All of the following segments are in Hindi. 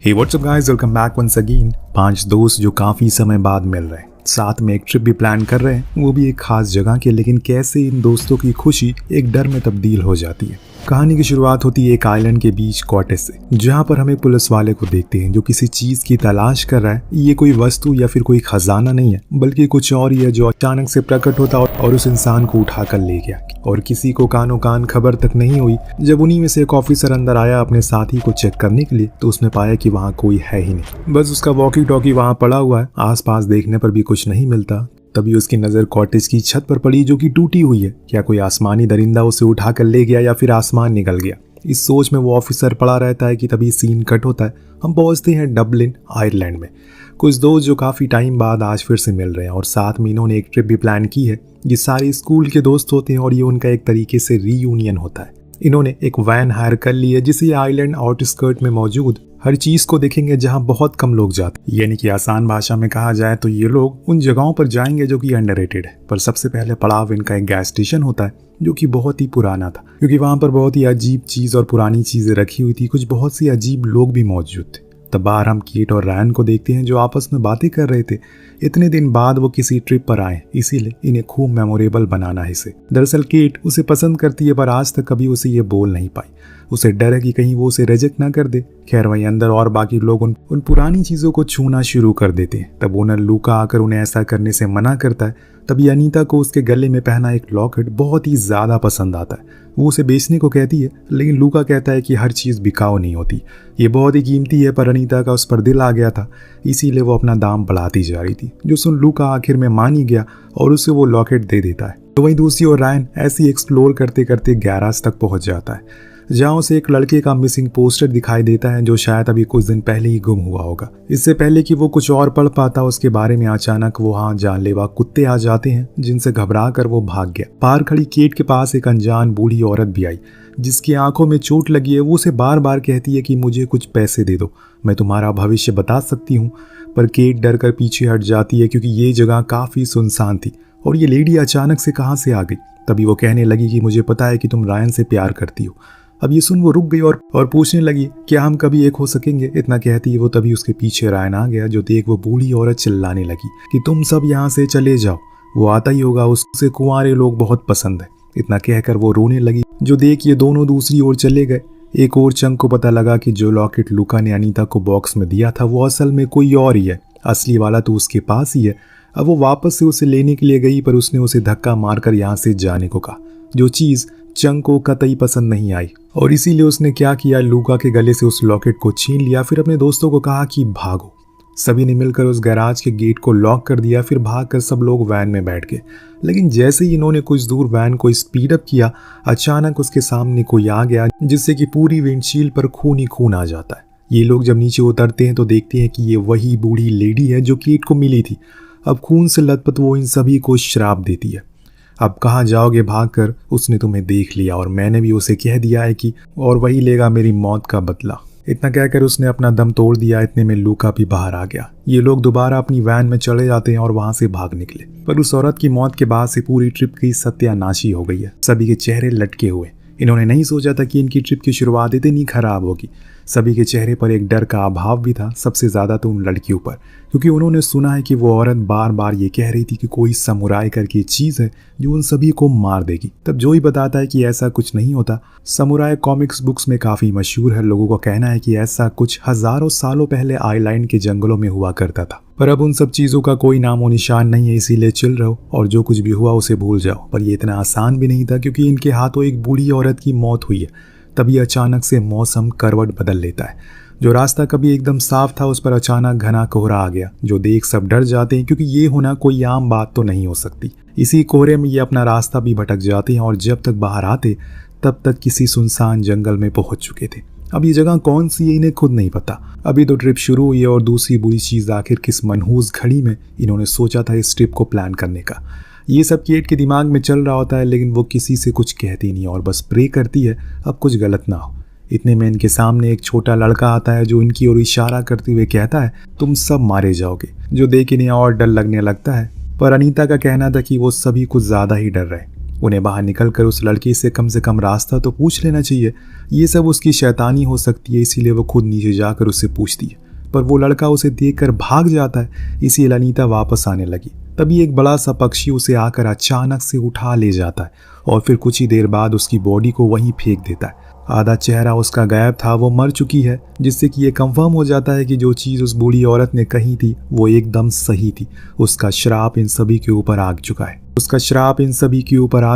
हे what's up guys, welcome back once again. 5 दोस्त जो काफ़ी समय बाद मिल रहे हैं, साथ में एक ट्रिप भी प्लान कर रहे हैं, वो भी एक खास जगह के। लेकिन कैसे इन दोस्तों की खुशी एक डर में तब्दील हो जाती है। कहानी की शुरुआत होती है एक आइलैंड के बीच कॉटेज से, जहाँ पर हम एक पुलिस वाले को देखते हैं जो किसी चीज की तलाश कर रहा है। ये कोई वस्तु या फिर कोई खजाना नहीं है, बल्कि कुछ और ही है जो अचानक से प्रकट होता और उस इंसान को उठाकर ले गया। और किसी को कानो कान खबर तक नहीं हुई। जब उन्हीं में से एक ऑफिसर अंदर आया अपने साथी को चेक करने के लिए, तो उसने पाया कि वहाँ कोई है ही नहीं, बस उसका वॉकी टॉकी वहाँ पड़ा हुआ है। आसपास देखने पर भी कुछ नहीं मिलता। तभी उसकी नजर कॉटेज की छत पर पड़ी जो कि टूटी हुई है। क्या कोई आसमानी दरिंदा उसे उठाकर ले गया या फिर आसमान निकल गया? इस सोच में वो ऑफिसर पड़ा रहता है कि तभी सीन कट होता है। हम पहुंचते हैं डबलिन आयरलैंड में। कुछ दोस्त जो काफ़ी टाइम बाद आज फिर से मिल रहे हैं और साथ में इन्होंने एक ट्रिप भी प्लान की है। ये सारे स्कूल के दोस्त होते हैं और ये उनका एक तरीके से रीयूनियन होता है। इन्होंने एक वैन हायर कर ली है जिसे आइलैंड आउटस्कर्ट में मौजूद हर चीज को देखेंगे जहां बहुत कम लोग जाते। यानी कि आसान भाषा में कहा जाए तो ये लोग उन जगहों पर जाएंगे जो कि अंडररेटेड है। पर सबसे पहले पड़ाव इनका एक गैस स्टेशन होता है जो कि बहुत ही पुराना था, क्योंकि वहां पर बहुत ही अजीब चीज और पुरानी चीजें रखी हुई थी। कुछ बहुत सी अजीब लोग भी मौजूद थे। तब बाहर हम कीट और रैन को देखते हैं जो आपस में बातें कर रहे थे। इतने दिन बाद वो किसी ट्रिप पर आए, इसीलिए इन्हें खूब मेमोरेबल बनाना है इसे। दरअसल कीट उसे पसंद करती है, पर आज तक कभी उसे ये बोल नहीं पाई। उसे डर है कि कहीं वो उसे रिजेक्ट ना कर दे। खैर वहीं अंदर और बाकी लोग उन पुरानी चीजों को छूना शुरू कर देते हैं। तब ओनर लूका आकर उन्हें ऐसा करने से मना करता है। तभी अनीता को उसके गले में पहना एक लॉकेट बहुत ही ज्यादा पसंद आता है। वो उसे बेचने को कहती है, लेकिन लूका कहता है कि हर चीज बिकाऊ नहीं होती, ये बहुत ही कीमती है। पर अनीता का उस पर दिल आ गया था, इसीलिए वो अपना दाम बढ़ाती जा रही थी, जो सुन लूका आखिर में मान ही गया और उसे वो लॉकेट दे देता है। तो वहीं दूसरी ओर रैन ऐसे ही एक्सप्लोर करते करते गैराज तक पहुंच जाता है, जहाँ उसे एक लड़के का मिसिंग पोस्टर दिखाई देता है जो शायद अभी कुछ दिन पहले ही गुम हुआ होगा। इससे पहले कि वो कुछ और पढ़ पाता उसके बारे में अचानक वहाँ जानलेवा कुत्ते आ जाते हैं, जिनसे घबरा कर वो भाग गया। पार खड़ी केट के पास एक अनजान बूढ़ी औरत भी आई, जिसकी आंखों में चोट लगी है। वो उसे बार बार कहती है कि मुझे कुछ पैसे दे दो, मैं तुम्हारा भविष्य बता सकती हूँ। पर केट डर कर पीछे हट जाती है, क्योंकि ये जगह काफी सुनसान थी और ये लेडी अचानक से कहाँ से आ गई। तभी वो कहने लगी कि मुझे पता है कि तुम रायन से प्यार करती हो। अब ये सुन वो रुक गई और पूछने लगी क्या हम कभी एक हो सकेंगे। इतना कहती है वो, तभी उसके पीछे रायन आ गया, जो देख वो बूढ़ी औरत चिल्लाने लगी कि तुम सब यहाँ से चले जाओ, वो आता ही होगा, उससे कुंवारे लोग बहुत पसंद है। इतना कहकर वो रोने लगी, जो देख ये दोनों दूसरी ओर चले गए। एक और चंक को पता लगा कि जो लॉकेट लूका ने अनीता को बॉक्स में दिया था वो असल में कोई और ही है, असली वाला तो उसके पास ही है। अब वो वापस से उसे लेने के लिए गई, पर उसने उसे धक्का मारकर यहाँ से जाने को कहा, जो चीज चंक को कतई पसंद नहीं आई। और इसीलिए उसने क्या किया, लूका के गले से उस लॉकेट को छीन लिया। फिर अपने दोस्तों को कहा कि भागो। सभी ने मिलकर उस गैराज के गेट को लॉक कर दिया। फिर भागकर सब लोग वैन में बैठ गए। लेकिन जैसे ही इन्होंने कुछ दूर वैन को स्पीड अप किया, अचानक उसके सामने कोई आ गया, जिससे कि पूरी विंडशील्ड पर खून ही खून आ जाता है। ये लोग जब नीचे उतरते हैं तो देखते हैं कि ये वही बूढ़ी लेडी है जो कीट को मिली थी। अब खून से लथपथ वो इन सभी को श्राप देती है, अब कहाँ जाओगे भागकर, उसने तुम्हें देख लिया और मैंने भी उसे कह दिया है कि और वही लेगा मेरी मौत का बदला। इतना कहकर उसने अपना दम तोड़ दिया। इतने में लूका भी बाहर आ गया। ये लोग दोबारा अपनी वैन में चले जाते हैं और वहां से भाग निकले। पर उस औरत की मौत के बाद से पूरी ट्रिप की सत्यानाशी हो गई है। सभी के चेहरे लटके हुए। इन्होंने नहीं सोचा था कि इनकी ट्रिप की शुरुआत इतनी खराब होगी। सभी के चेहरे पर एक डर का अभाव भी था, सबसे ज्यादा तो उन लड़कियों पर, क्योंकि उन्होंने सुना है कि वो औरत बार बार ये कह रही थी कि कोई समुराई करके चीज है जो उन सभी को मार देगी। तब जो ही बताता है कि ऐसा कुछ नहीं होता। समुराई कॉमिक्स बुक्स में काफी मशहूर है। लोगों का कहना है कि ऐसा कुछ हजारों सालों पहले आइलैंड के जंगलों में हुआ करता था। पर अब उन सब चीजों का कोई नामो निशान नहीं है, इसीलिए चिल रहो और जो कुछ भी हुआ उसे भूल जाओ। पर ये इतना आसान भी नहीं था, क्योंकि इनके हाथों एक बूढ़ी औरत की मौत हुई है। तभी अचानक से मौसम करवट बदल लेता है। जो रास्ता कभी एकदम साफ था उस पर अचानक घना कोहरा आ गया, जो देख सब डर जाते हैं, क्योंकि ये होना कोई आम बात तो नहीं हो सकती। इसी कोहरे में ये अपना रास्ता भी भटक जाते हैं और जब तक बाहर आते तब तक किसी सुनसान जंगल में पहुंच चुके थे। अब ये जगह कौन सी है इन्हें खुद नहीं पता। अभी तो ट्रिप शुरू हुई है और दूसरी बुरी चीज आखिर किस मनहूस घड़ी में इन्होंने सोचा था इस ट्रिप को प्लान करने का। ये सब केट के दिमाग में चल रहा होता है, लेकिन वो किसी से कुछ कहती नहीं और बस प्रे करती है अब कुछ गलत ना हो। इतने में इनके सामने एक छोटा लड़का आता है, जो इनकी ओर इशारा करते हुए कहता है तुम सब मारे जाओगे, जो देख इन्हें और डर लगने लगता है। पर अनीता का कहना था कि वो सभी कुछ ज्यादा ही डर रहे। उन्हें बाहर निकलकर उस लड़की से कम रास्ता तो पूछ लेना चाहिए। ये सब उसकी शैतानी हो सकती है, इसीलिए वो खुद नीचे जाकर उससे पूछती है, पर वो लड़का उसे देखकर भाग जाता है। इसीलिए अनीता वापस आने लगी। तभी एक बड़ा सा पक्षी उसे आकर अचानक से उठा ले जाता है और फिर कुछ ही देर बाद उसकी बॉडी को वहीं फेंक देता है। आधा चेहरा उसका गायब था, वो मर चुकी है, जिससे कि ये कंफर्म हो जाता है कि जो चीज़ उस बूढ़ी औरत ने कही थी वो एकदम सही थी। उसका श्राप इन सभी के ऊपर आ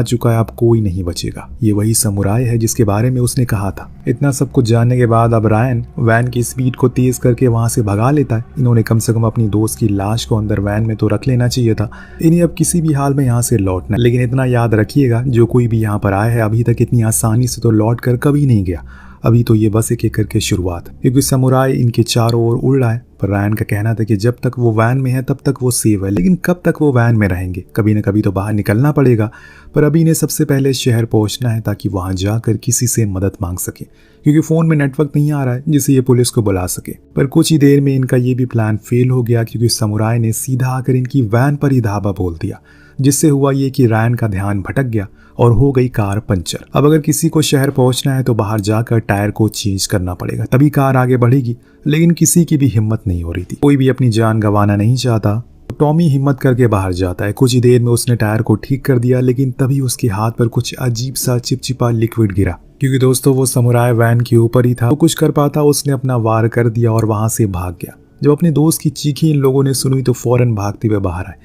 चुका है। अब कोई नहीं बचेगा। ये वही समुराय है जिसके बारे में उसने कहा था। इतना सब कुछ जानने के बाद अब रायन वैन की स्पीड को तेज करके वहां से भगा लेता है। इन्होंने कम से कम अपनी दोस्त की लाश को अंदर वैन में तो रख लेना चाहिए था। इन्हें अब किसी भी हाल में यहाँ से लौटना, लेकिन इतना याद रखिएगा, जो कोई भी यहाँ पर आया है अभी तक इतनी आसानी से तो लौट कर कभी नहीं गया। अभी तो ये बस एक एक करके शुरुआत, क्योंकि समुराय इनके चारों ओर उड़ रहा है। पर रायन का कहना था कि जब तक वो वैन में है तब तक वो सेफ है, लेकिन कब तक वो वैन में रहेंगे, कभी न कभी तो बाहर निकलना पड़ेगा। पर अभी इन्हें सबसे पहले शहर पहुंचना है ताकि वहां जाकर किसी से मदद मांग सके, क्योंकि फोन में नेटवर्क नहीं आ रहा है जिससे ये पुलिस को बुला सके। पर कुछ ही देर में इनका ये भी प्लान फेल हो गया, क्योंकि समुराय ने सीधा आकर इनकी वैन पर ही धावा बोल दिया, जिससे हुआ ये कि रायन का ध्यान भटक गया और हो गई कार पंचर। अब अगर किसी को शहर पहुंचना है तो बाहर जाकर टायर को चेंज करना पड़ेगा, तभी कार आगे बढ़ेगी। लेकिन किसी की भी हिम्मत नहीं हो रही थी, कोई भी अपनी जान गंवाना नहीं चाहता। टॉमी हिम्मत करके बाहर जाता है। कुछ ही देर में उसने टायर को ठीक कर दिया, लेकिन तभी उसके हाथ पर कुछ अजीब सा चिपचिपा लिक्विड गिरा। क्योंकि दोस्तों वो समुराय वैन के ऊपर ही था, वो कुछ कर पाता उसने अपना वार कर दिया और वहां से भाग गया। जब अपने दोस्त की चीखें इन लोगों ने सुनी तो फौरन भागते हुए बाहर आए।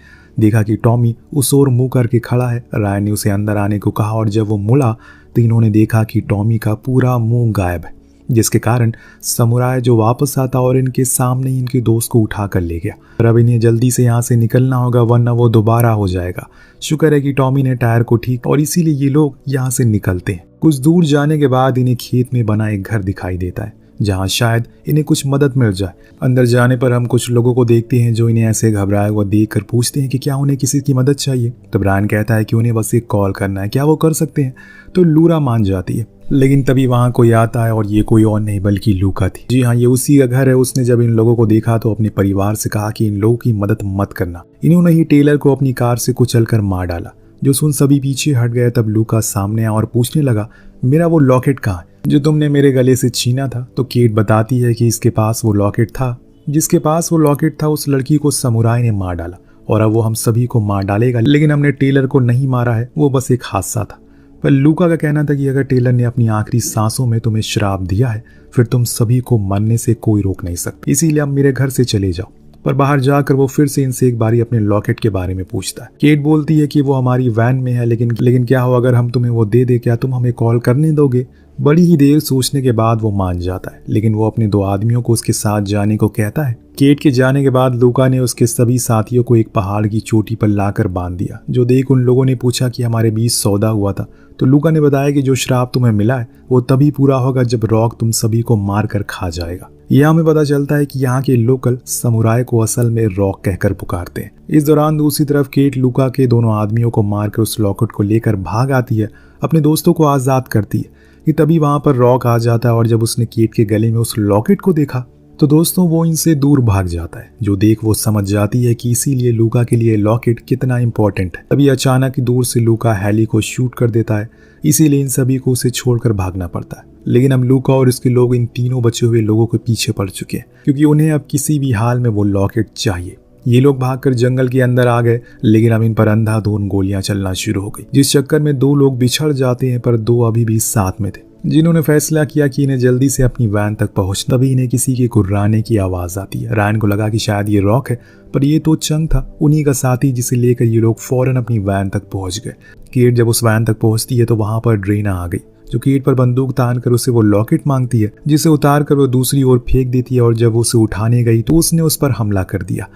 देखा कि टॉमी उस ओर मुंह करके खड़ा है। रायन ने उसे अंदर आने को कहा और जब वो मुड़ा तो इन्होंने देखा कि टॉमी का पूरा मुंह गायब है, जिसके कारण समुराय जो वापस आता और इनके सामने ही इनके दोस्त को उठा कर ले गया। पर अब इन्हें जल्दी से यहाँ से निकलना होगा, वरना वो दोबारा हो जाएगा। शुक्र है कि टॉमी ने टायर को ठीक, और इसीलिए ये लोग यहाँ से निकलते हैं। कुछ दूर जाने के बाद इन्हें खेत में बना एक घर दिखाई देता है, जहाँ शायद इन्हें कुछ मदद मिल जाए। अंदर जाने पर हम कुछ लोगों को देखते हैं जो इन्हें ऐसे घबराया हुआ देखकर पूछते हैं कि क्या उन्हें किसी की मदद चाहिए। तब रायन कहता है कि उन्हें बस एक कॉल करना है, क्या वो कर सकते हैं? तो लूरा मान जाती है। लेकिन तभी वहाँ कोई आता है और ये कोई और नहीं बल्कि लूका थी। जी हाँ, ये उसी का घर है। उसने जब इन लोगों को देखा तो अपने परिवार से कहा कि इन लोगों की मदद मत करना। इन्होंने ही टेलर को अपनी कार से कुचलकर मार डाला। जो सुन सभी पीछे हट गए। तब लूका सामने आया और पूछने लगा, मेरा वो लॉकेट कहाँ है जो तुमने मेरे गले से छीना था? तो केट बताती है कि इसके पास वो लॉकेट था, जिसके पास वो लॉकेट था उस लड़की को समुराय ने मार डाला और अब वो हम सभी को मार डालेगा। लेकिन हमने टेलर को नहीं मारा है, वो बस एक हादसा था। पर लूका का कहना था कि अगर टेलर ने अपनी आखिरी सांसों में तुम्हें श्राप दिया है, फिर तुम सभी को मरने से कोई रोक नहीं सकता, इसीलिए अब मेरे घर से चले जाओ। पर बाहर जाकर वो फिर से इनसे एक बारी अपने लॉकेट के बारे में पूछता है। केट बोलती है कि वो हमारी वैन में है, लेकिन क्या हो अगर हम तुम्हें वो दे दे, क्या तुम हमें कॉल करने दोगे? बड़ी ही देर सोचने के बाद वो मान जाता है, लेकिन वो अपने 2 आदमियों को उसके साथ जाने को कहता है। केट के जाने के बाद लूका ने उसके सभी साथियों को एक पहाड़ की चोटी पर लाकर बांध दिया। जो देख उन लोगों ने पूछा कि हमारे बीच सौदा हुआ था। तो लूका ने बताया कि जो श्राप तुम्हें मिला है वो तभी पूरा होगा जब रॉक तुम सभी को मार कर खा जाएगा। यह हमें पता चलता है कि यहाँ के लोकल समुराय को असल में रॉक कहकर पुकारते हैं। इस दौरान दूसरी तरफ केट लूका के दोनों आदमियों को मारकर उस लॉकेट को लेकर भाग आती है, अपने दोस्तों को आजाद करती है कि तभी वहां पर रॉक आ जाता है और जब उसने केट के गले में उस लॉकेट को देखा तो दोस्तों वो इनसे दूर भाग जाता है। जो देख वो समझ जाती है कि इसीलिए लूका के लिए लॉकेट कितना इंपॉर्टेंट है। तभी अचानक दूर से लूका हैली को शूट कर देता है, इसीलिए इन सभी को उसे छोड़कर भागना पड़ता है। लेकिन अब लूका और उसके लोग इन तीनों बचे हुए लोगों के पीछे पड़ चुके हैं, क्योंकि उन्हें अब किसी भी हाल में वो लॉकेट चाहिए। ये लोग भागकर जंगल के अंदर आ गए, लेकिन अब इन पर अंधाधुंध गोलियां चलना शुरू हो गई, जिस चक्कर में 2 लोग बिछड़ जाते हैं, पर 2 अभी भी साथ में थे, जिन्होंने फैसला किया कि इन्हें जल्दी से अपनी वैन तक पहुंच। तभी इन्हें किसी के गुर्राने की आवाज आती है। रायन को लगा कि शायद ये रॉक है, पर ये तो चंग था, उन्हीं का साथी, जिसे लेकर ये लोग फौरन अपनी वैन तक पहुंच गए। केट जब उस वैन तक पहुंचती है तो वहां पर ड्रेना आ गई, जो केट पर बंदूक तान कर उसे वो लॉकेट मांगती है, जिसे उतार कर वो दूसरी ओर फेंक देती है। और जब वो उसे उठाने गई तो उसने उस पर हमला कर दिया।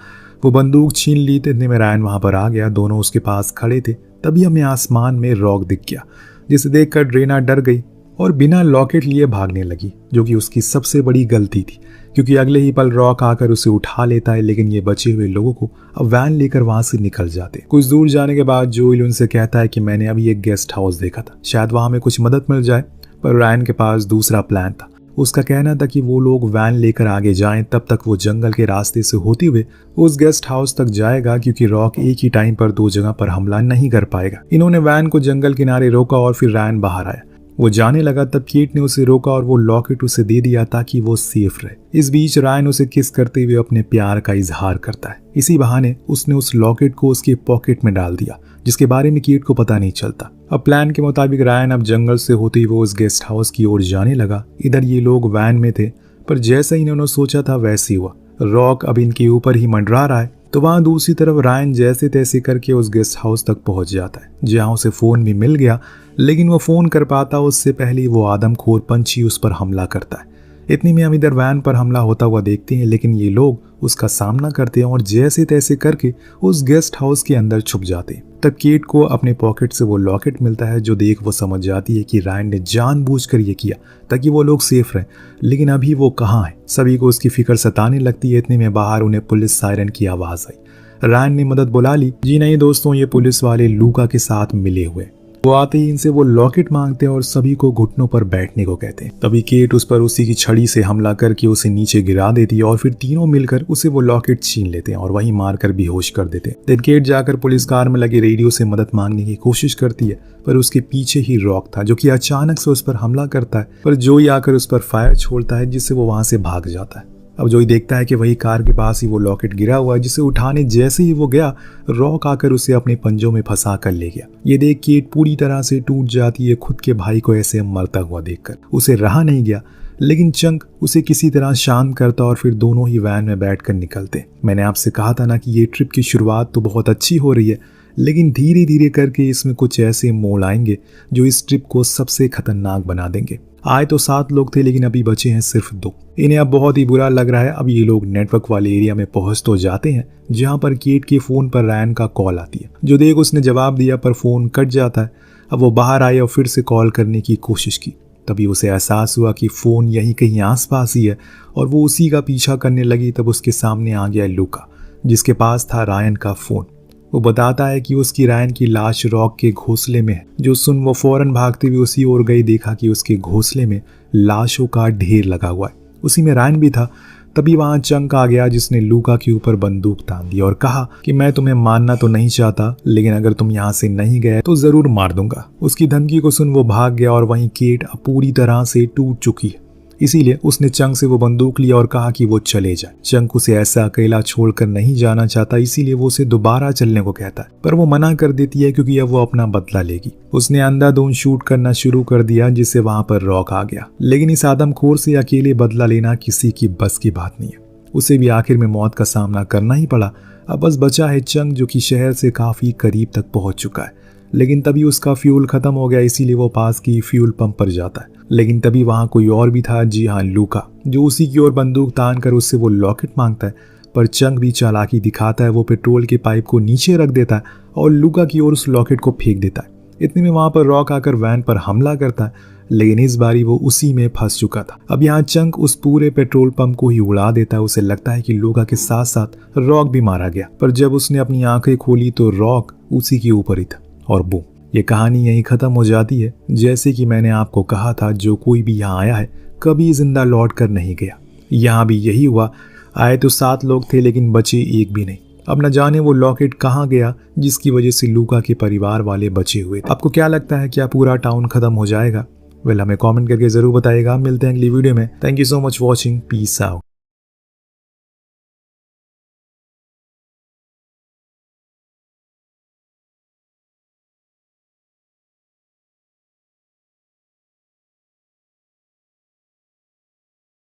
वो बंदूक छीन ली। इतने में रायन वहां पर आ गया, दोनों उसके पास खड़े थे। तभी हमें आसमान में रॉक दिख गया, जिसे देखकर ड्रेना डर गई और बिना लॉकेट लिए भागने लगी, जो कि उसकी सबसे बड़ी गलती थी, क्योंकि अगले ही पल रॉक आकर उसे उठा लेता है। लेकिन ये बचे हुए लोगों को अब वैन लेकर वहां से निकल जाते। कुछ दूर जाने के बाद जोएल उनसे कहता है कि मैंने अभी एक गेस्ट हाउस देखा था, शायद वहां में कुछ मदद मिल जाए। पर रायन के पास दूसरा प्लान था। उसका कहना था कि वो लोग वैन लेकर आगे जाएं, तब तक वो जंगल के रास्ते से होते हुए उस गेस्ट हाउस तक जाएगा, क्योंकि रॉक एक ही टाइम पर 2 जगह पर हमला नहीं कर पाएगा। इन्होंने वैन को जंगल किनारे रोका और फिर रायन बाहर आया। वो जाने लगा, तब केट ने उसे रोका और वो लॉकेट उसे दे दिया ताकि वो सेफ रहे। इस बीच रायन उसे किस करते हुए अपने प्यार का इजहार करता है। इसी बहाने उसने उस लॉकेट को उसके पॉकेट में डाल दिया, जिसके बारे में केट को पता नहीं चलता। अब प्लान के मुताबिक रायन अब जंगल से होते हुए उस गेस्ट हाउस की ओर जाने लगा। इधर ये लोग वैन में थे, पर जैसा ही इन्होंने सोचा था वैसे ही हुआ। रॉक अब इनके ऊपर ही मंडरा रहा है। तो वहां दूसरी तरफ रायन जैसे तैसे करके उस गेस्ट हाउस तक पहुंच जाता है, जहां उसे फोन भी मिल गया। लेकिन वो फोन कर पाता उससे पहले वो आदमखोर पंछी उस पर हमला करता है। इतनी में हम इधर वैन पर हमला होता हुआ देखते हैं, लेकिन ये लोग उसका सामना करते हैं और जैसे तैसे करके उस गेस्ट हाउस के अंदर छुप जाते हैं। तब केट को अपने पॉकेट से वो लॉकेट मिलता है, जो देख वो समझ जाती है कि रायन ने जानबूझकर ये किया ताकि वो लोग सेफ रहें। लेकिन अभी वो कहाँ है? सभी को उसकी फिक्र सताने लगती है। इतने में बाहर उन्हें पुलिस सायरन की आवाज आई। रायन ने मदद बुला ली। जी नहीं दोस्तों, ये पुलिस वाले लूका के साथ मिले हुए। वो आते ही इनसे वो लॉकेट मांगते हैं और सभी को घुटनों पर बैठने को कहते हैं। तभी केट उस पर उसी की छड़ी से हमला करके उसे नीचे गिरा देती है और फिर तीनों मिलकर उसे वो लॉकेट छीन लेते हैं और वहीं मारकर बेहोश कर देते हैं। देन केट जाकर पुलिस कार में लगे रेडियो से मदद मांगने की कोशिश करती है, पर उसके पीछे ही रॉक था, जो कि अचानक से उस पर हमला करता है। पर जोई आकर उस पर फायर छोड़ता है, जिससे वो वहां से भाग जाता है। अब जोई देखता है कि वही कार के पास ही वो लॉकेट गिरा हुआ है, जिसे उठाने जैसे ही वो गया, रॉक आकर उसे अपने पंजों में फंसा कर ले गया। ये देख केट पूरी तरह से टूट जाती है। खुद के भाई को ऐसे मरता हुआ देखकर उसे रहा नहीं गया, लेकिन चंक उसे किसी तरह शांत करता और फिर दोनों ही वैन में बैठकर निकलते। मैंने आपसे कहा था ना कि ये ट्रिप की शुरुआत तो बहुत अच्छी हो रही है, लेकिन धीरे धीरे करके इसमें कुछ ऐसे मोड़ आएंगे जो इस ट्रिप को सबसे खतरनाक बना देंगे। आए तो 7 लोग थे, लेकिन अभी बचे हैं सिर्फ 2। इन्हें अब बहुत ही बुरा लग रहा है। अब ये लोग नेटवर्क वाले एरिया में पहुंच तो जाते हैं, जहां पर केट के फोन पर रायन का कॉल आती है, जो देख उसने जवाब दिया पर फोन कट जाता है। अब वो बाहर आए और फिर से कॉल करने की कोशिश की। तभी उसे एहसास हुआ कि फोन यहीं कहीं आसपास ही है और वो उसी का पीछा करने लगी। तब उसके सामने आ गया लूका, जिसके पास था रायन का फोन। वो बताता है कि उसकी रायन की लाश रॉक के घोंसले में है। जो सुन वो फौरन भागते हुए उसी ओर गई। देखा कि उसके घोंसले में लाशों का ढेर लगा हुआ है, उसी में रायन भी था। तभी वहां चंक आ गया, जिसने लूका के ऊपर बंदूक तान दी और कहा कि मैं तुम्हें मारना तो नहीं चाहता, लेकिन अगर तुम यहाँ से नहीं गए तो जरूर मार दूंगा। उसकी धमकी को सुन वो भाग गया और वहीं केट पूरी तरह से टूट चुकी है। इसीलिए उसने चंक से वो बंदूक लिया और कहा कि वो चले जाए। चंक उसे ऐसा अकेला छोड़कर नहीं जाना चाहता, इसीलिए वो उसे दोबारा चलने को कहता है, पर वो मना कर देती है क्योंकि अब वो अपना बदला लेगी। उसने अंधाधुंध शूट करना शुरू कर दिया, जिससे वहां पर रॉक आ गया। लेकिन इस आदमखोर से अकेले बदला लेना किसी की बस की बात नहीं है। उसे भी आखिर में मौत का सामना करना ही पड़ा। अब बस बचा है चंक, जो कि शहर से काफी करीब तक पहुंच चुका है। लेकिन तभी उसका फ्यूल खत्म हो गया, इसीलिए वो पास की फ्यूल पंप पर जाता है। लेकिन तभी वहां कोई और भी था। जी हाँ, लूका, जो उसी की ओर बंदूक तान कर उससे वो लॉकेट मांगता है। पर चंक भी चालाकी दिखाता है। वो पेट्रोल के पाइप को नीचे रख देता है और लूका की ओर उस लॉकेट को फेंक देता है। इतने में वहां पर रॉक आकर वैन पर हमला करता है, लेकिन इस बारी वो उसी में फंस चुका था। अब यहाँ चंक उस पूरे पेट्रोल पंप को ही उड़ा देता है। उसे लगता है कि लूका के साथ साथ रॉक भी मारा गया, पर जब उसने अपनी आंखें खोली तो रॉक उसी के ऊपर ही था और बूम, ये कहानी यहीं खत्म हो जाती है। जैसे कि मैंने आपको कहा था, जो कोई भी यहाँ आया है कभी जिंदा लौट कर नहीं गया। यहाँ भी यही हुआ। आए तो 7 लोग थे, लेकिन बचे एक भी नहीं। अब न जाने वो लॉकेट कहाँ गया, जिसकी वजह से लूका के परिवार वाले बचे हुए थे। आपको क्या लगता है, क्या पूरा टाउन खत्म हो जाएगा? वेल, हमें कमेंट करके जरूर बताइएगा। मिलते हैं अगली वीडियो में। Thank you so much watching. Peace out.